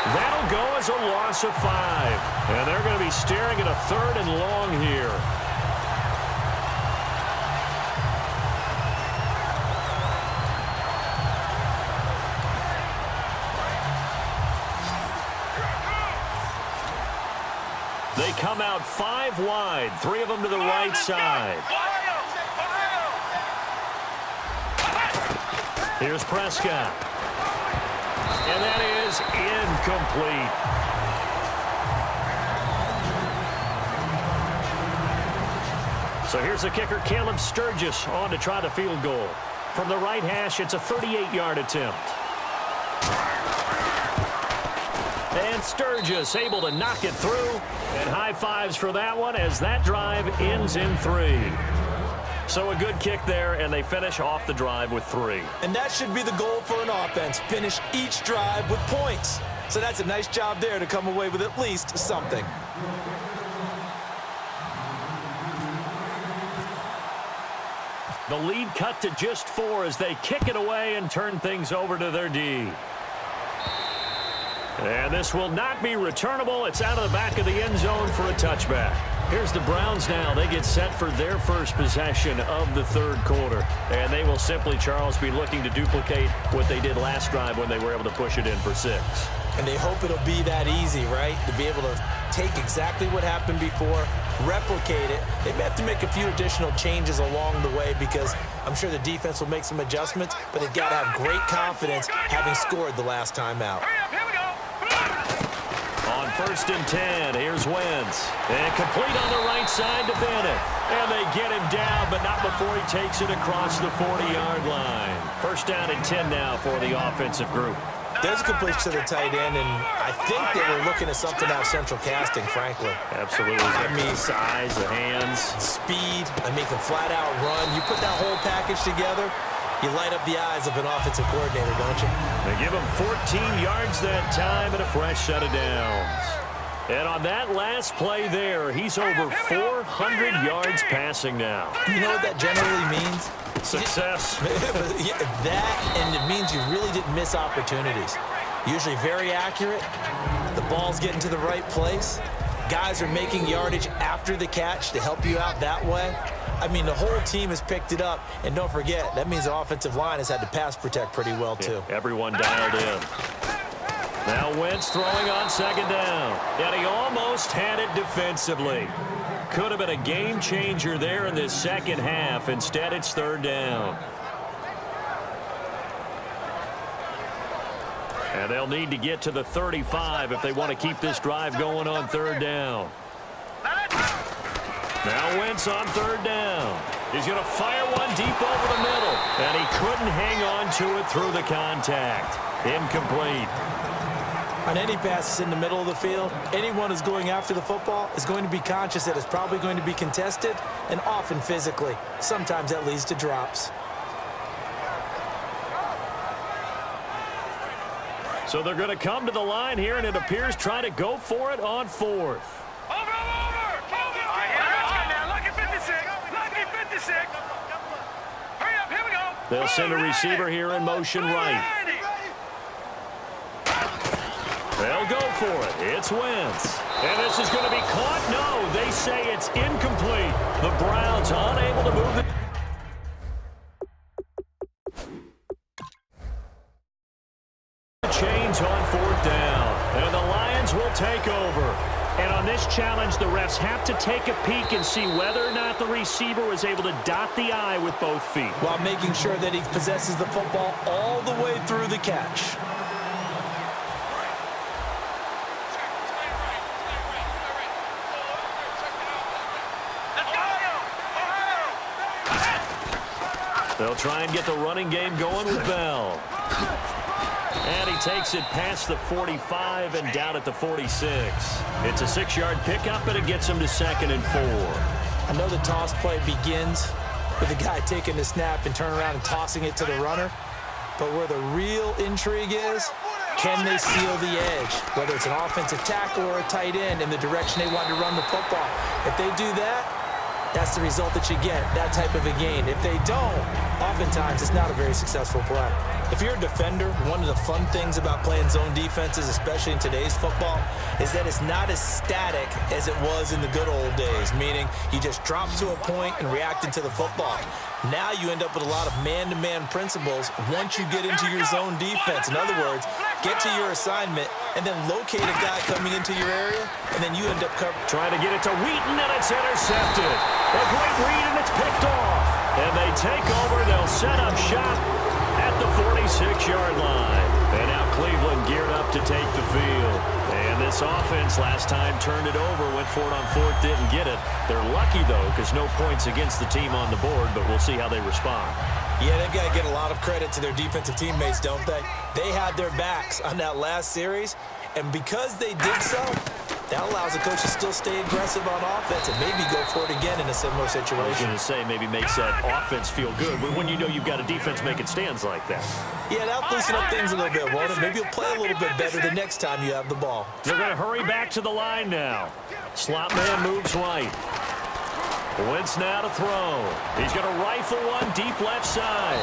That'll go as a loss of 5. And they're going to be staring at a 3rd and long here. They come out 5 wide, 3 of them to the right side. Here's Prescott. And that is incomplete. So here's the kicker, Caleb Sturgis, on to try the field goal. From the right hash, it's a 38-yard attempt. And Sturgis able to knock it through. And high fives for that one as that drive ends in 3. So a good kick there, and they finish off the drive with 3. And that should be the goal for an offense. Finish each drive with points. So that's a nice job there to come away with at least something. The lead cut to just 4 as they kick it away and turn things over to their D. And this will not be returnable. It's out of the back of the end zone for a touchback. Here's the Browns now. They get set for their first possession of the 3rd quarter. And they will simply, Charles, be looking to duplicate what they did last drive when they were able to push it in for 6. And they hope it'll be that easy, right? To be able to take exactly what happened before, replicate it. They may have to make a few additional changes along the way because I'm sure the defense will make some adjustments, but they've got to have great confidence having scored the last time out. On 1st and 10, here's Wentz. And complete on the right side to Bennett. And they get him down, but not before he takes it across the 40-yard line. 1st down and 10 now for the offensive group. There's a completion to the tight end, and I think they were looking at something out of central casting, frankly. Absolutely. I mean, size, the hands. Speed. I mean, can flat-out run. You put that whole package together, you light up the eyes of an offensive coordinator, don't you? They give him 14 yards that time and a fresh set of downs. And on that last play there, he's over 400 yards passing now. You know what that generally means? Success. Yeah, that, and it means you really didn't miss opportunities. Usually very accurate. The ball's getting to the right place. Guys are making yardage after the catch to help you out that way. I mean, the whole team has picked it up. And don't forget, that means the offensive line has had to pass protect pretty well, too. Yeah, everyone dialed in. Now Wentz throwing on 2nd down. And he almost had it defensively. Could have been a game changer there in this second half. Instead, it's 3rd down. And they'll need to get to the 35 if they want to keep this drive going on 3rd down. Now Wentz on 3rd down. He's going to fire one deep over the middle. And he couldn't hang on to it through the contact. Incomplete. On any passes in the middle of the field, anyone who's going after the football is going to be conscious that it's probably going to be contested and often physically. Sometimes that leads to drops. So they're going to come to the line here, and it appears try to go for it on 4th. They'll send a receiver here in motion right. They'll go for it. It's Wentz. And this is going to be caught. No, they say it's incomplete. The Browns unable to move the chains on 4th down. And the Lions will take over. And on this challenge, the refs have to take a peek and see whether or not the receiver was able to dot the I with both feet, while making sure that he possesses the football all the way through the catch. They'll try and get the running game going with Bell. And he takes it past the 45 and down at the 46. It's a 6-yard pickup, and it gets him to 2nd and 4. I know the toss play begins with the guy taking the snap and turning around and tossing it to the runner. But where the real intrigue is, can they seal the edge? Whether it's an offensive tackle or a tight end in the direction they want to run the football. If they do that, that's the result that you get, that type of a gain. If they don't, oftentimes it's not a very successful play. If you're a defender, one of the fun things about playing zone defenses, especially in today's football, is that it's not as static as it was in the good old days, meaning you just drop to a point and reacted to the football. Now you end up with a lot of man-to-man principles once you get into your zone defense. In other words, get to your assignment and then locate a guy coming into your area, and then you end up covering. Trying to get it to Wheaton, and it's intercepted. A great read, and it's picked off. And they take over. They'll set up shop at the 46-yard line. And now Cleveland geared up to take the field. And this offense last time turned it over, went for it on fourth, didn't get it. They're lucky, though, because no points against the team on the board, but we'll see how they respond. Yeah, they've got to get a lot of credit to their defensive teammates, don't they? They had their backs on that last series, and because they did so, that allows the coach to still stay aggressive on offense and maybe go for it again in a similar situation. I was going to say maybe makes that offense feel good when you know you've got a defense making stands like that. Yeah, that'll loosen up things a little bit, won't it? Maybe you'll play a little bit better the next time you have the ball. They're going to hurry back to the line now. Slot man moves right. Wentz now to throw. He's going to rifle one deep left side.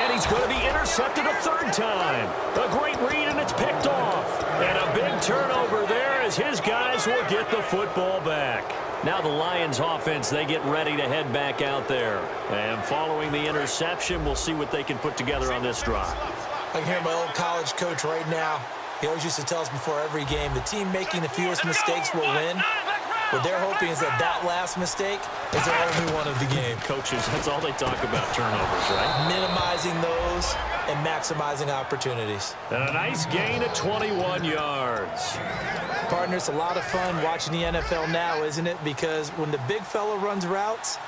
And he's going to be intercepted a third time. A great read, and it's picked off. And a big turnover there as his guys will get the football back. Now the Lions offense, they get ready to head back out there. And following the interception, we'll see what they can put together on this drive. I can hear my old college coach right now. He always used to tell us before every game, the team making the fewest mistakes will win. What they're hoping is that last mistake is their only one of the game. Coaches, that's all they talk about, turnovers, right? Minimizing those and maximizing opportunities. And a nice gain of 21 yards. Partner, it's a lot of fun watching the NFL now, isn't it? Because when the big fella runs routes,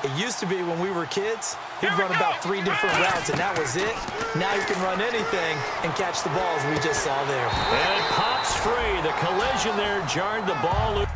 it used to be when we were kids, he'd run about 3 different routes, and that was it. Now you can run anything and catch the balls we just saw there. And it pops free. The collision there jarred the ball loose.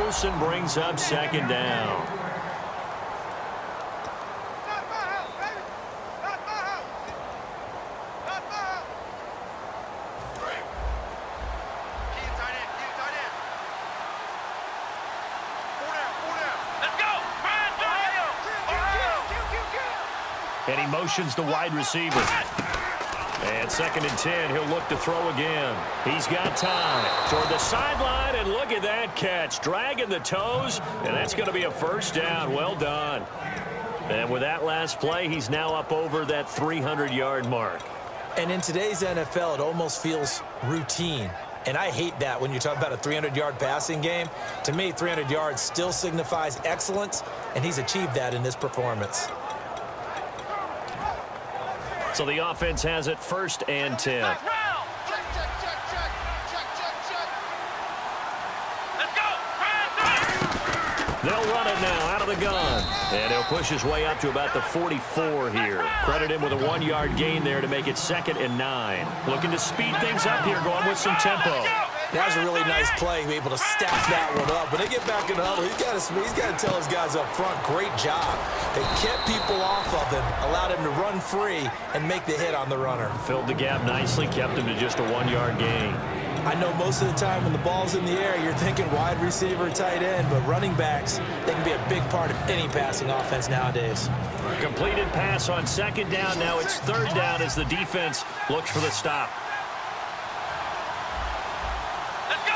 Wilson brings up second down. And he motions the wide receiver. And 2nd and 10, he'll look to throw again. He's got time toward the sideline, and look at that catch. Dragging the toes, and that's going to be a first down. Well done. And with that last play, he's now up over that 300-yard mark. And in today's NFL, it almost feels routine. And I hate that when you talk about a 300-yard passing game. To me, 300 yards still signifies excellence, and he's achieved that in this performance. So the offense has it 1st and 10. Let's go. They'll run it now out of the gun. And he'll push his way up to about the 44 here. Credit him with a 1-yard gain there to make it 2nd and 9. Looking to speed things up here, going with some tempo. That was a really nice play, be able to stack that one up. When they get back in the huddle, he's got to tell his guys up front, great job. They kept people off of him, allowed him to run free and make the hit on the runner. Filled the gap nicely, kept him to just a 1-yard gain. I know most of the time when the ball's in the air, you're thinking wide receiver, tight end, but running backs, they can be a big part of any passing offense nowadays. Completed pass on 2nd down. Now it's 3rd down as the defense looks for the stop. Let's go.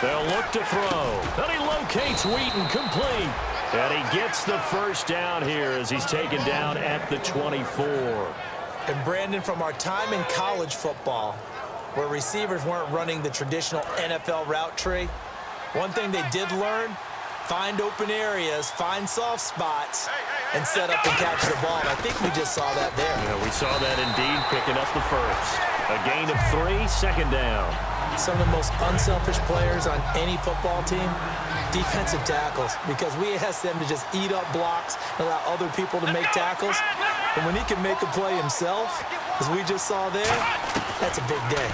They'll look to throw. And he locates Wheaton, complete. And he gets the first down here as he's taken down at the 24. And Brandon, from our time in college football, where receivers weren't running the traditional NFL route tree, one thing they did learn, find open areas, find soft spots, and set up and catch the ball. And I think we just saw that there. Yeah, we saw that indeed, picking up the first. A gain of 3, second down. Some of the most unselfish players on any football team, defensive tackles, because we ask them to just eat up blocks and allow other people to make tackles. And when he can make a play himself, as we just saw there, that's a big day.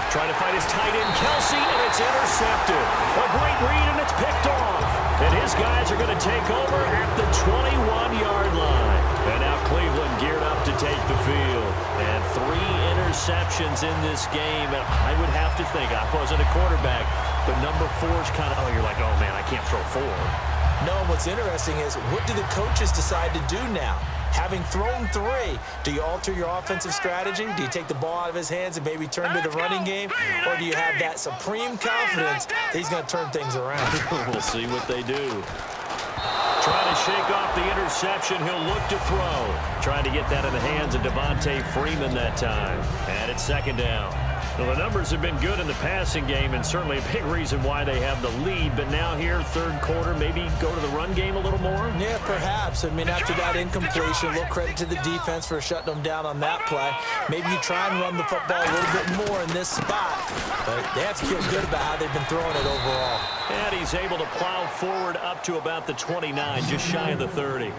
Trying to find his tight end, Kelsey, and it's intercepted. A great read, and it's picked off. And his guys are going to take over at the 21-yard line. And now Cleveland geared up to take the field. And 3 interceptions in this game. And I would have to think, I wasn't a quarterback, but number 4 is kind of, oh, you're like, oh, man, I can't throw 4. No, what's interesting is, what do the coaches decide to do now? Having thrown 3, do you alter your offensive strategy? Do you take the ball out of his hands and maybe turn to the running game? Or do you have that supreme confidence that he's going to turn things around? We'll see what they do. Trying to shake off the interception. He'll look to throw. Trying to get that in the hands of Devontae Freeman that time. And it's second down. Well, the numbers have been good in the passing game, and certainly a big reason why they have the lead. But now here, third quarter, maybe go to the run game a little more? Yeah, perhaps. I mean, after that incompletion, a little credit to the defense for shutting them down on that play. Maybe you try and run the football a little bit more in this spot. But they have to feel good about how they've been throwing it overall. And he's able to plow forward up to about the 29, just shy of the 30.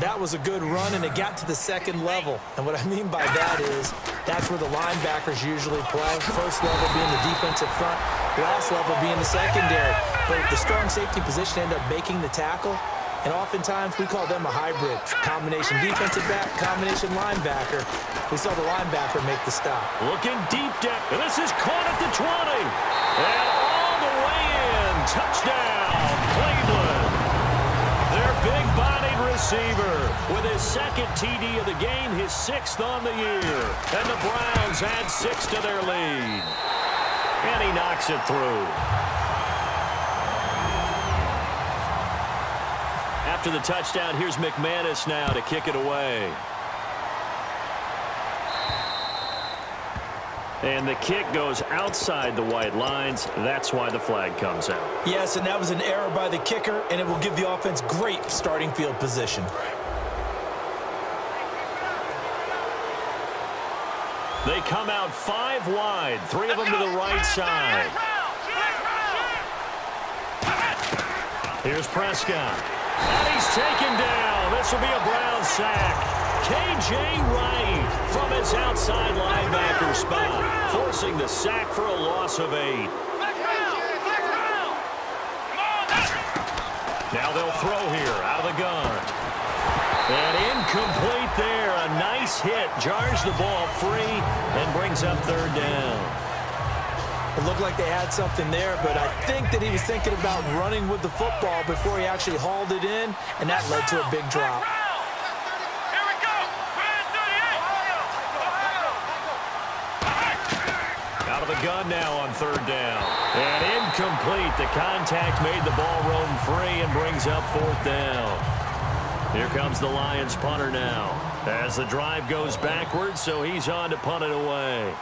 That was a good run, and it got to the second level. And what I mean by that is that's where the linebackers usually play. First level being the defensive front, last level being the secondary. But the strong safety position ended up making the tackle. And oftentimes we call them a hybrid. Combination defensive back, combination linebacker. We saw the linebacker make the stop. Looking deep down. And this is caught at the 20. And all the way in. Touchdown, Cleveland. Their big-bodied receiver with his second TD of the game, his 6th on the year. And the Browns add 6 to their lead. And he knocks it through. After the touchdown, here's McManus now to kick it away. And the kick goes outside the white lines. That's why the flag comes out. Yes, and that was an error by the kicker, and it will give the offense great starting field position. They come out 5 wide, 3 of them to the right side. Here's Prescott. And he's taken down. This will be a Brown sack. K.J. Wright from his outside linebacker spot, forcing the sack for a loss of 8. Now they'll throw here out of the gun. And incomplete there. A nice hit. Jars the ball free and brings up third down. It looked like they had something there, but I think that he was thinking about running with the football before he actually hauled it in, and that led to a big drop. Out of the gun now on third down. And incomplete. The contact made the ball roam free and brings up fourth down. Here comes the Lions punter now as the drive goes backwards, so he's on to punt it away.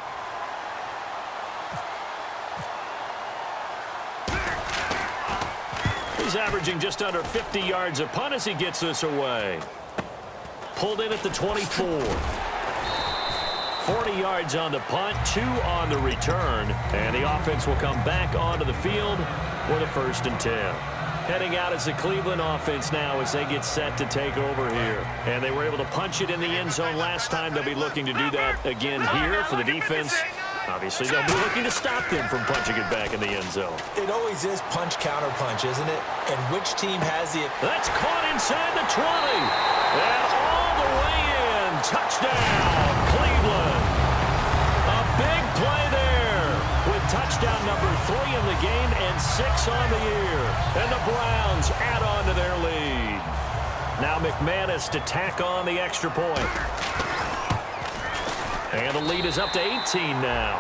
He's averaging just under 50 yards a punt as he gets this away. Pulled in at the 24. 40 yards on the punt, 2 on the return, and the offense will come back onto the field with a 1st and 10. Heading out is the Cleveland offense now as they get set to take over here. And they were able to punch it in the end zone last time. They'll be looking to do that again here for the defense. Obviously, they'll be looking to stop them from punching it back in the end zone. It always is punch, counter punch, isn't it? And which team has the... That's caught inside the 20. And all the way in. Touchdown, Cleveland. A big play there with touchdown number 3 in the game and 6 on the year. And the Browns add on to their lead. Now McManus to tack on the extra point. And the lead is up to 18 now.